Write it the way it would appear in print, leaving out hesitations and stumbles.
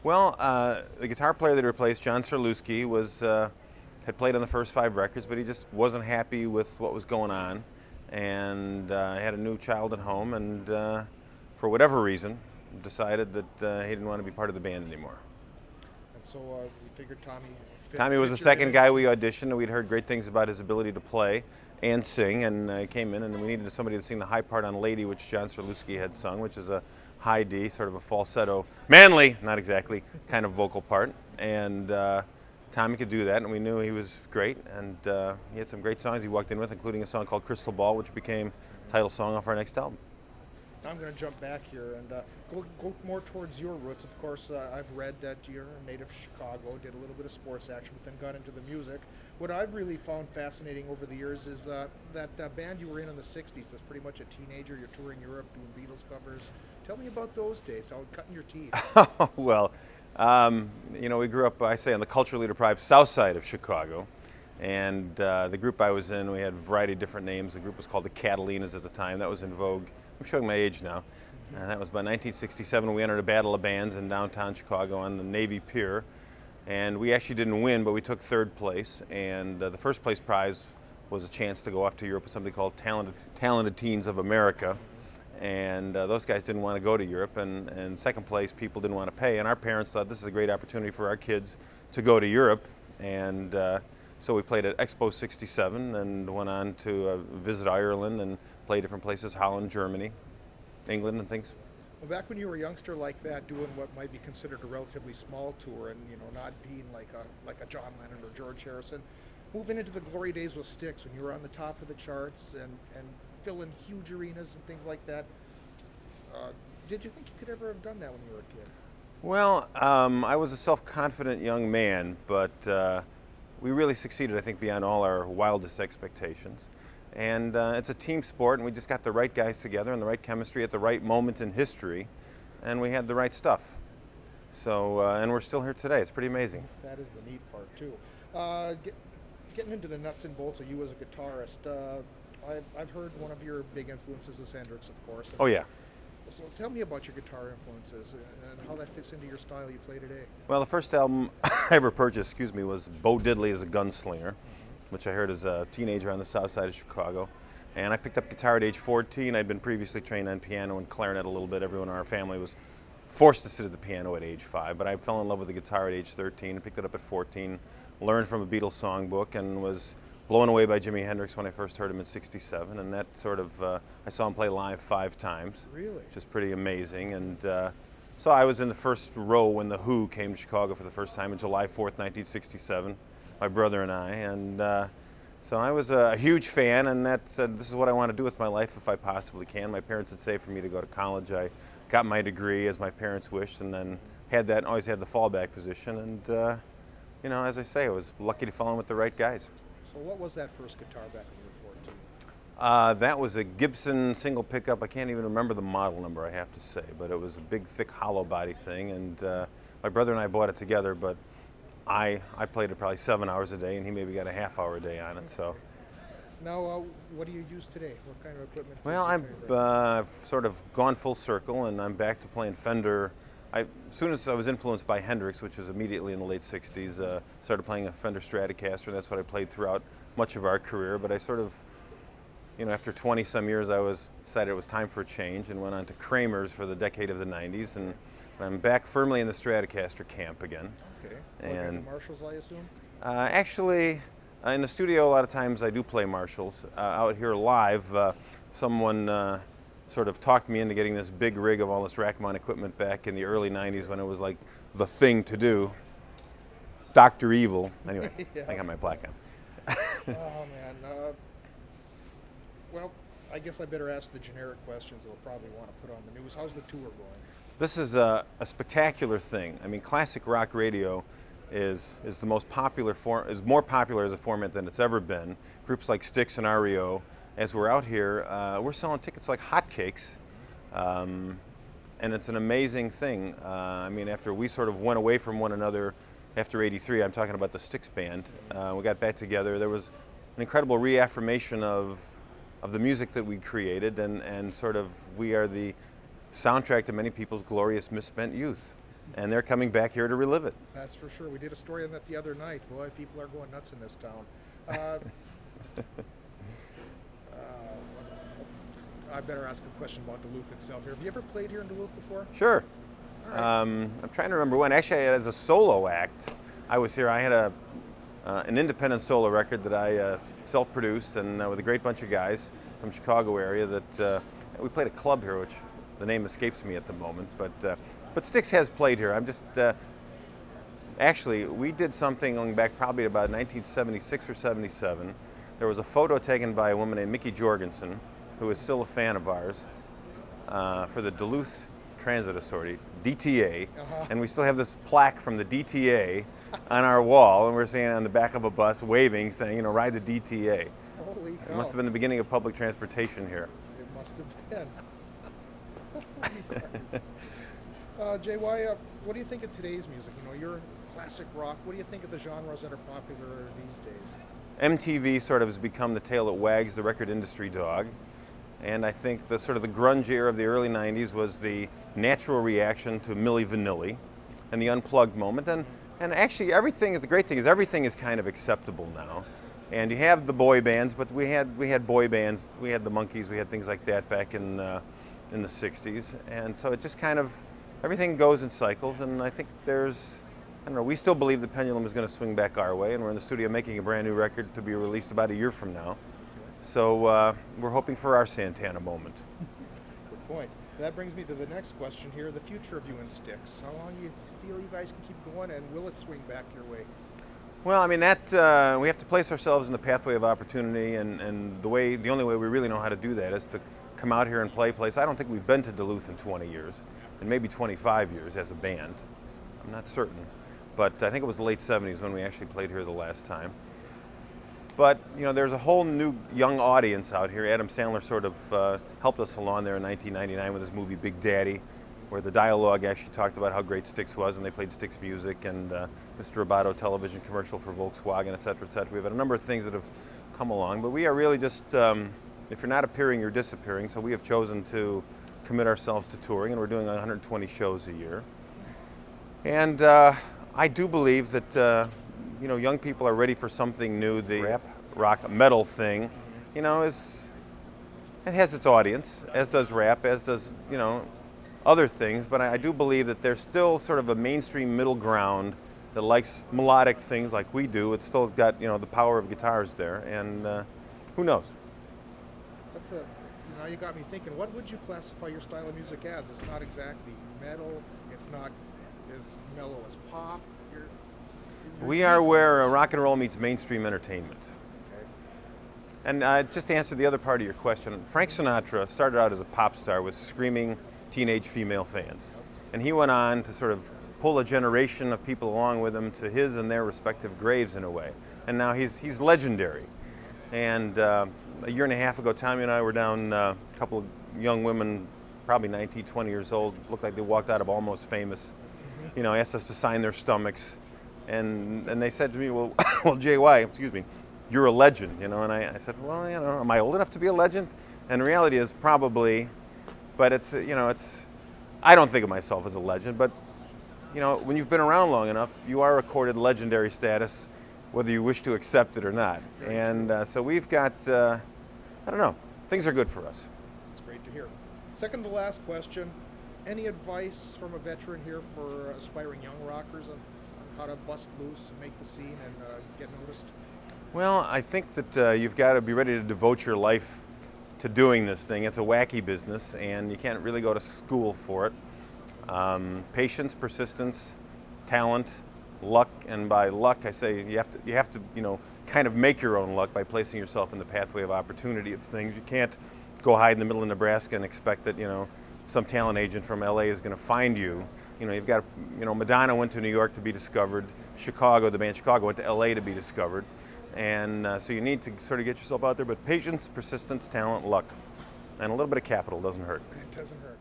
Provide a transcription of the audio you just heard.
Well, the guitar player that replaced John Serlewski had played on the first 5 records, but he just wasn't happy with what was going on, and had a new child at home, and for whatever reason, decided that he didn't want to be part of the band anymore. And so we figured Tommy. Tommy was the second guy we auditioned, and we'd heard great things about his ability to play and sing, and he came in, and we needed somebody to sing the high part on Lady, which John Serlewski had sung, which is a high D, sort of a falsetto, manly, not exactly, kind of vocal part. And Tommy could do that, and we knew he was great, and he had some great songs he walked in with, including a song called Crystal Ball, which became title song off our next album. I'm going to jump back here and go more towards your roots. Of course, I've read that you're a native of Chicago, did a little bit of sports action, but then got into the music. What I've really found fascinating over the years is that band you were in the 60s. That's pretty much a teenager. You're touring Europe, doing Beatles covers. Tell me about those days, how cutting your teeth. Well, we grew up, I say, on the culturally deprived south side of Chicago. And the group I was in, we had a variety of different names. The group was called the Catalinas at the time. That was in vogue. I'm showing my age now. That was about 1967. We entered a battle of bands in downtown Chicago on the Navy Pier. And we actually didn't win, but we took 3rd place. And the first place prize was a chance to go off to Europe with something called Talented Teens of America. And those guys didn't want to go to Europe. And second place, people didn't want to pay. And our parents thought this is a great opportunity for our kids to go to Europe. And so we played at Expo 67 and went on to visit Ireland and play different places, Holland, Germany, England, and things. Well, back when you were a youngster like that, doing what might be considered a relatively small tour, and not being like a John Lennon or George Harrison, moving into the glory days with STYX when you were on the top of the charts and filling huge arenas and things like that. Did you think you could ever have done that when you were a kid? Well, I was a self-confident young man, but we really succeeded, I think, beyond all our wildest expectations. And it's a team sport, and we just got the right guys together and the right chemistry at the right moment in history, and we had the right stuff. So, and we're still here today. It's pretty amazing. That is the neat part, too. Getting into the nuts and bolts of you as a guitarist, I've heard one of your big influences is Hendrix, of course. Oh, yeah. So tell me about your guitar influences and how that fits into your style you play today. Well, the first album I ever purchased, was Bo Diddley as a Gunslinger, which I heard as a teenager on the south side of Chicago. And I picked up guitar at age 14. I'd been previously trained on piano and clarinet a little bit. Everyone in our family was forced to sit at the piano at age 5, but I fell in love with the guitar at age 13 and picked it up at 14, learned from a Beatles songbook, and was blown away by Jimi Hendrix when I first heard him in '67, and that sort of, I saw him play live 5 times. Really? Which is pretty amazing. And so I was in the first row when The Who came to Chicago for the first time on July 4th, 1967, my brother and I. And so I was a huge fan, and that said, this is what I want to do with my life if I possibly can. My parents had saved for me to go to college. I got my degree as my parents wished, and then always had the fallback position. And, as I say, I was lucky to fall in with the right guys. So what was that first guitar back when you were 14? That was a Gibson single pickup. I can't even remember the model number, I have to say, but it was a big, thick, hollow body thing. And my brother and I bought it together, but I played it probably 7 hours a day, and he maybe got a half hour a day on it. So. Now, what do you use today? What kind of equipment? Well, I've sort of gone full circle, and I'm back to playing Fender. As soon as I was influenced by Hendrix, which was immediately in the late 60s, started playing a Fender Stratocaster, and that's what I played throughout much of our career. But I sort of, after 20-some years, decided it was time for a change and went on to Kramer's for the decade of the 90s, and I'm back firmly in the Stratocaster camp again. Okay. And Marshalls, I assume? Actually, in the studio, a lot of times I do play Marshalls. Out here live, someone sort of talked me into getting this big rig of all this rack mount equipment back in the early 90s when it was like the thing to do. Dr. Evil. Anyway, Yeah. I got my plaque on. Oh, man. Well, I guess I better ask the generic questions they'll probably want to put on the news. How's the tour going? This is a spectacular thing. I mean, classic rock radio is the most popular is more popular as a format than it's ever been. Groups like STYX and REO, as we're out here, we're selling tickets like hotcakes, and it's an amazing thing. I mean, after we sort of went away from one another after '83, I'm talking about the STYX band. We got back together. There was an incredible reaffirmation of the music that we created, and sort of we are the soundtrack to many people's glorious misspent youth. and they're coming back here to relive it. That's for sure. We did a story on that the other night. Boy, people are going nuts in this town. I better ask a question about Duluth itself here. Have you ever played here in Duluth before? Sure. All right. I'm trying to remember when. Actually, as a solo act, I was here. I had an independent solo record that I self-produced, and with a great bunch of guys from Chicago area. That we played a club here, which the name escapes me at the moment. But STYX has played here. I'm just actually, we did something going back probably about 1976 or 77. There was a photo taken by a woman named Mickey Jorgensen, who is still a fan of ours, for the Duluth Transit Authority, DTA, and we still have this plaque from the DTA on our wall, and we're saying on the back of a bus, waving, saying, you know, ride the DTA. Holy cow. It must have been the beginning of public transportation here. It must have been. Jay, what do you think of today's music? You know, you're classic rock. What do you think of the genres that are popular these days? MTV sort of has become the tail that wags the record industry dog. And I think the sort of the grunge era of the early 90s was the natural reaction to Milli Vanilli and the unplugged moment. And actually the great thing is everything is kind of acceptable now. And you have the boy bands, but we had boy bands, we had the Monkees, we had things like that back in the 60s. And so it just kind of, everything goes in cycles, and I think I don't know, we still believe the pendulum is going to swing back our way, and we're in the studio making a brand new record to be released about a year from now. So we're hoping for our Santana moment. Good point. That brings me to the next question here, the future of you and STYX. How long do you feel you guys can keep going, and will it swing back your way? Well, I mean, we have to place ourselves in the pathway of opportunity, and the only way we really know how to do that is to come out here and play place. I don't think we've been to Duluth in 20 years, and maybe 25 years as a band. I'm not certain, but I think it was the late 70s when we actually played here the last time. But, you know, there's a whole new young audience out here. Adam Sandler sort of helped us along there in 1999 with his movie Big Daddy, where the dialogue actually talked about how great STYX was, and they played STYX music, and Mr. Roboto television commercial for Volkswagen, et cetera, et cetera. We've had a number of things that have come along, but we are really just, if you're not appearing, you're disappearing, so we have chosen to commit ourselves to touring, and we're doing 120 shows a year. And I do believe that you know, young people are ready for something new. The rap, rock, metal thing, you know, it has its audience, as does rap, as does, you know, other things. But I do believe that there's still sort of a mainstream middle ground that likes melodic things like we do. It's still got, you know, the power of guitars there, and who knows? Now you got me thinking. What would you classify your style of music as? It's not exactly metal. It's not as mellow as pop. We are where rock and roll meets mainstream entertainment. Okay. And just to answer the other part of your question, Frank Sinatra started out as a pop star with screaming teenage female fans. And he went on to sort of pull a generation of people along with him to his and their respective graves in a way. And now he's legendary. And a year and a half ago, Tommy and I were down, a couple of young women, probably 19, 20 years old, looked like they walked out of Almost Famous, you know, asked us to sign their stomachs. And they said to me, well, JY, excuse me, you're a legend, you know. And I said, well, you know, am I old enough to be a legend? And the reality is probably, but it's, you know, I don't think of myself as a legend, but, you know, when you've been around long enough, you are accorded legendary status, whether you wish to accept it or not. And so we've got, I don't know, things are good for us. It's great to hear. Second to last question, any advice from a veteran here for aspiring young rockers on how to bust loose and make the scene and get noticed? Well, I think that you've got to be ready to devote your life to doing this thing. It's a wacky business, and you can't really go to school for it. Patience, persistence, talent, luck, and by luck, I say you have to, you know, kind of make your own luck by placing yourself in the pathway of opportunity of things. You can't go hide in the middle of Nebraska and expect that, you know, some talent agent from LA is going to find you. You know, you've got, you know, Madonna went to New York to be discovered. Chicago, the band Chicago, went to LA to be discovered. And so you need to sort of get yourself out there. But patience, persistence, talent, luck, and a little bit of capital doesn't hurt. It doesn't hurt.